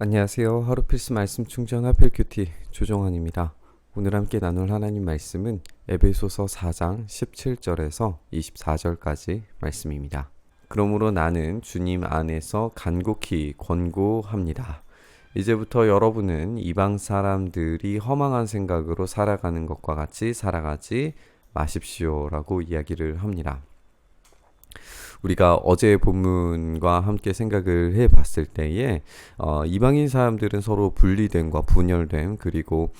안녕하세요. 하루 필수 말씀 충전 하필 큐티 조정환입니다. 오늘 함께 나눌 하나님 말씀은 에베소서 4장 17절에서 24절까지 말씀입니다. 그러므로 나는 주님 안에서 간곡히 권고합니다. 이제부터 여러분은 이방 사람들이 허망한 생각으로 살아가는 것과 같이 살아가지 마십시오라고 이야기를 합니다. 우리가 어제 본문과 함께 생각을 해봤을 때에 이방인 사람들은 서로 분리됨과 분열됨 그리고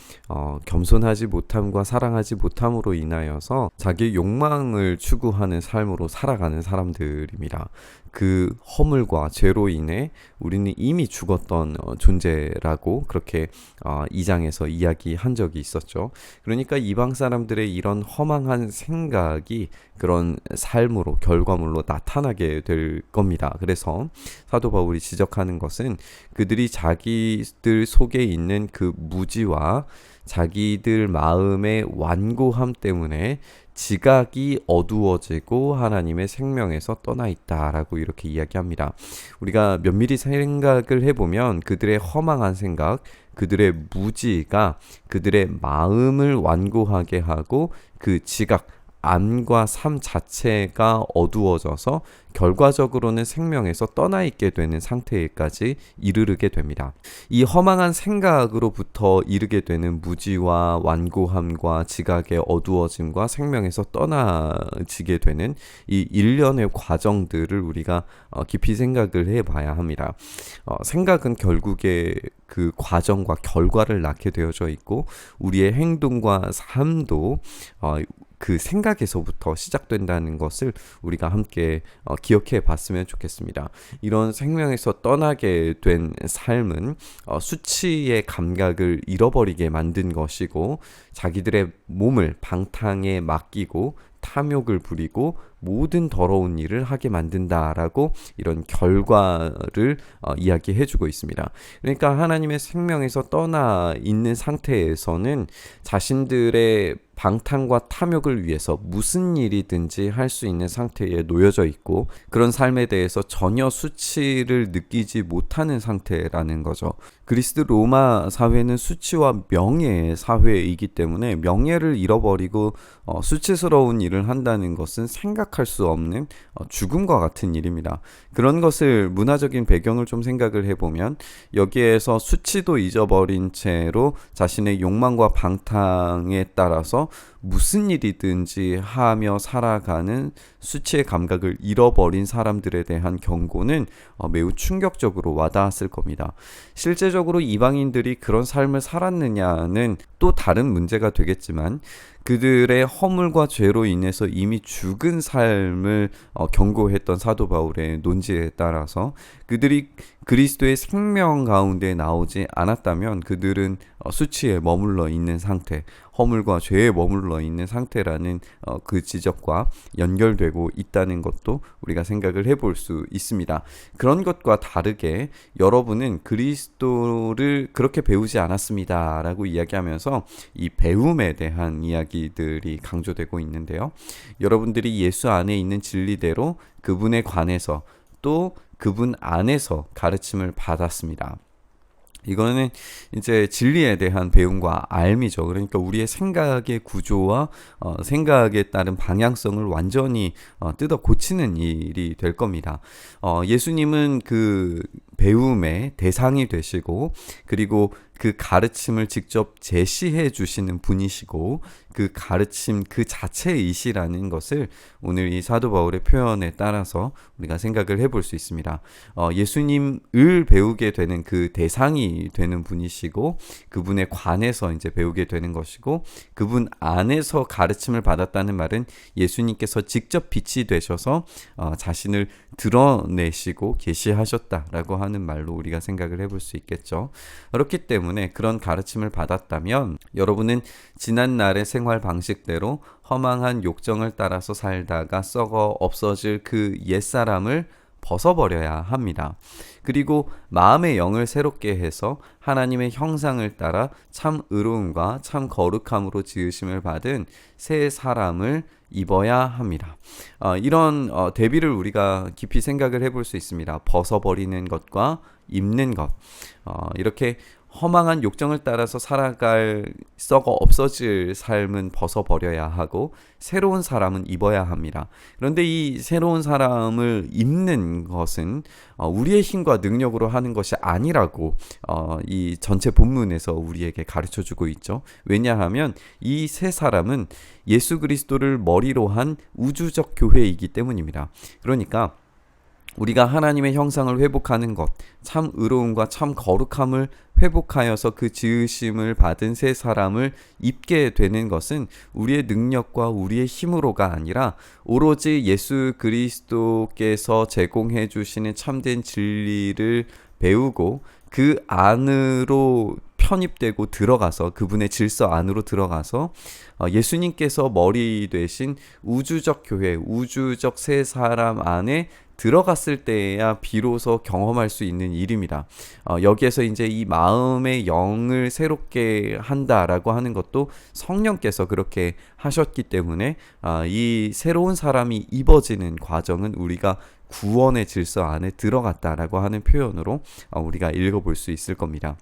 겸손하지 못함과 사랑하지 못함으로 인하여서 자기 욕망을 추구하는 삶으로 살아가는 사람들입니다. 그 허물과 죄로 인해 우리는 이미 죽었던 존재라고 그렇게 2장에서 이야기한 적이 있었죠. 그러니까 이방 사람들의 이런 허망한 생각이 그런 삶으로 결과물로 나타나게 될 겁니다. 그래서 사도 바울이 지적하는 것은 그들이 자기들 속에 있는 그 무지와 자기들 마음의 완고함 때문에 지각이 어두워지고 하나님의 생명에서 떠나 있다라고 이렇게 이야기합니다. 우리가 면밀히 생각을 해보면 그들의 허망한 생각, 그들의 무지가 그들의 마음을 완고하게 하고 그 지각, 안과 삶 자체가 어두워져서 결과적으로는 생명에서 떠나 있게 되는 상태까지 이르게 됩니다. 이 허망한 생각으로부터 이르게 되는 무지와 완고함과 지각의 어두워짐과 생명에서 떠나지게 되는 이 일련의 과정들을 우리가 깊이 생각을 해봐야 합니다. 생각은 결국에 그 과정과 결과를 낳게 되어져 있고 우리의 행동과 삶도 그 생각에서부터 시작된다는 것을 우리가 함께 기억해 봤으면 좋겠습니다. 이런 생명에서 떠나게 된 삶은 수치의 감각을 잃어버리게 만든 것이고 자기들의 몸을 방탕에 맡기고 탐욕을 부리고 모든 더러운 일을 하게 만든다라고 이런 결과를 이야기해주고 있습니다. 그러니까 하나님의 생명에서 떠나 있는 상태에서는 자신들의 방탕과 탐욕을 위해서 무슨 일이든지 할 수 있는 상태에 놓여져 있고 그런 삶에 대해서 전혀 수치를 느끼지 못하는 상태라는 거죠. 그리스 로마 사회는 수치와 명예의 사회이기 때문에 명예를 잃어버리고 수치스러운 일을 한다는 것은 생각할 수 없는 죽음과 같은 일입니다. 그런 것을 문화적인 배경을 좀 생각을 해보면 여기에서 수치도 잊어버린 채로 자신의 욕망과 방탕에 따라서 무슨 일이든지 하며 살아가는 수치의 감각을 잃어버린 사람들에 대한 경고는 매우 충격적으로 와닿았을 겁니다. 실제적으로 이방인들이 그런 삶을 살았느냐는 또 다른 문제가 되겠지만 그들의 허물과 죄로 인해서 이미 죽은 삶을 경고했던 사도 바울의 논지에 따라서 그들이 그리스도의 생명 가운데 나오지 않았다면 그들은 수치에 머물러 있는 상태, 허물과 죄에 머물러 있는 상태라는 그 지적과 연결되고 있다는 것도 우리가 생각을 해볼 수 있습니다. 그런 것과 다르게 여러분은 그리스도를 그렇게 배우지 않았습니다 라고 이야기하면서 이 배움에 대한 이야기들이 강조되고 있는데요. 여러분들이 예수 안에 있는 진리대로 그분에 관해서 또 그분 안에서 가르침을 받았습니다. 이거는 이제 진리에 대한 배움과 알미죠. 그러니까 우리의 생각의 구조와 생각에 따른 방향성을 완전히 뜯어 고치는 일이 될 겁니다. 예수님은 그 배움의 대상이 되시고 그리고 그 가르침을 직접 제시해 주시는 분이시고 그 가르침 그 자체이시라는 것을 오늘 이 사도 바울의 표현에 따라서 우리가 생각을 해볼 수 있습니다. 예수님을 배우게 되는 그 대상이 되는 분이시고 그분에 관해서 이제 배우게 되는 것이고 그분 안에서 가르침을 받았다는 말은 예수님께서 직접 빛이 되셔서 자신을 드러내시고 계시하셨다라고 하는 말로 우리가 생각을 해볼 수 있겠죠. 그렇기 때문에 그런 가르침을 받았다면 여러분은 지난 날의 생활 방식대로 허망한 욕정을 따라서 살다가 썩어 없어질 그 옛사람을 벗어버려야 합니다. 그리고 마음의 영을 새롭게 해서 하나님의 형상을 따라 참 의로움과 참 거룩함으로 지으심을 받은 새 사람을 입어야 합니다. 이런 대비를 우리가 깊이 생각을 해볼 수 있습니다. 벗어버리는 것과 입는 것. 이렇게 허망한 욕정을 따라서 살아갈 썩어 없어질 삶은 벗어버려야 하고 새로운 사람은 입어야 합니다. 그런데 이 새로운 사람을 입는 것은 우리의 힘과 능력으로 하는 것이 아니라고 이 전체 본문에서 우리에게 가르쳐주고 있죠. 왜냐하면 이 새 사람은 예수 그리스도를 머리로 한 우주적 교회이기 때문입니다. 그러니까 우리가 하나님의 형상을 회복하는 것, 참 의로움과 참 거룩함을 회복하여서 그 지으심을 받은 새 사람을 입게 되는 것은 우리의 능력과 우리의 힘으로가 아니라 오로지 예수 그리스도께서 제공해 주시는 참된 진리를 배우고 그 안으로 편입되고 들어가서 그분의 질서 안으로 들어가서 예수님께서 머리 되신 우주적 교회, 우주적 새 사람 안에 들어갔을 때야 비로소 경험할 수 있는 일입니다. 여기에서 이제 이 마음의 영을 새롭게 한다라고 하는 것도 성령께서 그렇게 하셨기 때문에 이 새로운 사람이 입어지는 과정은 우리가 구원의 질서 안에 들어갔다라고 하는 표현으로 우리가 읽어볼 수 있을 겁니다.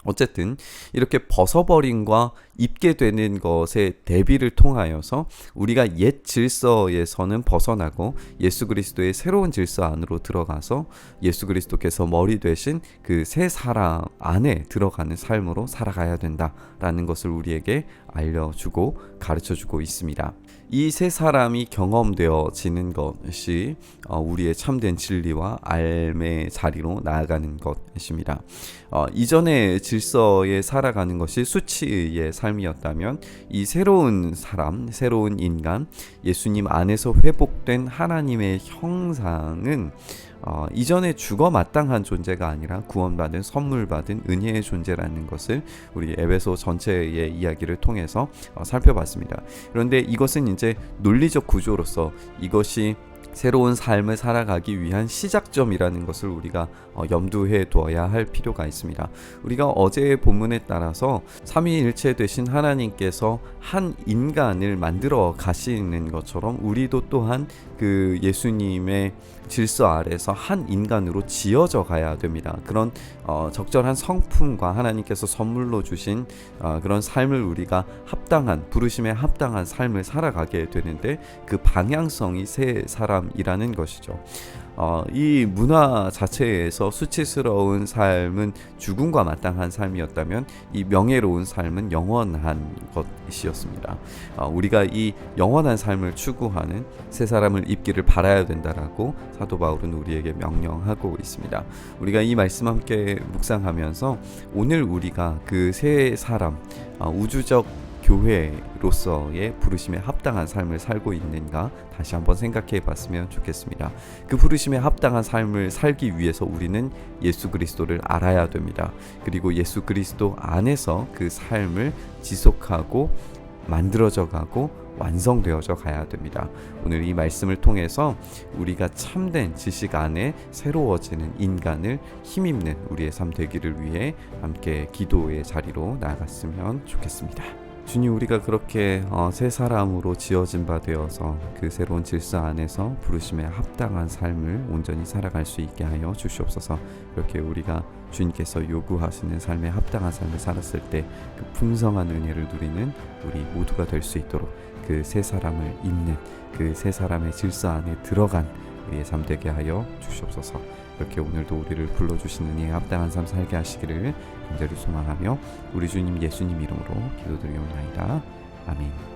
어쨌든 이렇게 벗어버림과 입게 되는 것의 대비를 통하여서 우리가 옛 질서에서는 벗어나고 예수 그리스도의 새로운 질서 안으로 들어가서 예수 그리스도께서 머리 되신 그 새 사람 안에 들어가는 삶으로 살아가야 된다라는 것을 우리에게 알려주고 가르쳐주고 있습니다. 이 새 사람이 경험되어지는 것이 우리의 참된 진리와 삶의 자리로 나아가는 것입니다. 이전의 질서에 살아가는 것이 수치의 삶이었다면 이 새로운 사람, 새로운 인간, 예수님 안에서 회복된 하나님의 형상은 이전에 죽어 마땅한 존재가 아니라 구원받은 선물 받은 은혜의 존재라는 것을 우리 에베소 전체의 이야기를 통해서 살펴봤습니다. 그런데 이것은 이제 논리적 구조로서 이것이 새로운 삶을 살아가기 위한 시작점이라는 것을 우리가 염두에 두어야 할 필요가 있습니다. 우리가 어제의 본문에 따라서 삼위일체 되신 하나님께서 한 인간을 만들어 가시는 것처럼 우리도 또한 그 예수님의 질서 아래서 한 인간으로 지어져 가야 됩니다. 그런 적절한 성품과 하나님께서 선물로 주신 그런 삶을 우리가 합당한 부르심에 합당한 삶을 살아가게 되는데 그 방향성이 새 사람이라는 것이죠. 이 문화 자체에서 수치스러운 삶은 죽음과 마땅한 삶이었다면 이 명예로운 삶은 영원한 것이었습니다. 우리가 이 영원한 삶을 추구하는 새 사람을 입기를 바라야 된다라고 사도 바울은 우리에게 명령하고 있습니다. 우리가 이 말씀 함께 묵상하면서 오늘 우리가 그 새 사람, 우주적 교회로서의 부르심에 합당한 삶을 살고 있는가 다시 한번 생각해 봤으면 좋겠습니다. 그 부르심에 합당한 삶을 살기 위해서 우리는 예수 그리스도를 알아야 됩니다. 그리고 예수 그리스도 안에서 그 삶을 지속하고 만들어져 가고 완성되어져 가야 됩니다. 오늘 이 말씀을 통해서 우리가 참된 지식 안에 새로워지는 인간을 힘입는 우리의 삶 되기를 위해 함께 기도의 자리로 나아갔으면 좋겠습니다. 주님, 우리가 그렇게 새 사람으로 지어진 바 되어서 그 새로운 질서 안에서 부르심에 합당한 삶을 온전히 살아갈 수 있게 하여 주시옵소서. 이렇게 우리가 주님께서 요구하시는 삶에 합당한 삶을 살았을 때 그 풍성한 은혜를 누리는 우리 모두가 될 수 있도록 그 새 사람을 입는 그 새 사람의 질서 안에 들어간 우리의 삶 되게 하여 주시옵소서. 이렇게 오늘도 우리를 불러주시는 이에 합당한 삶 살게 하시기를 간절히 소망하며 우리 주님 예수님 이름으로 기도드리옵나이다. 아멘.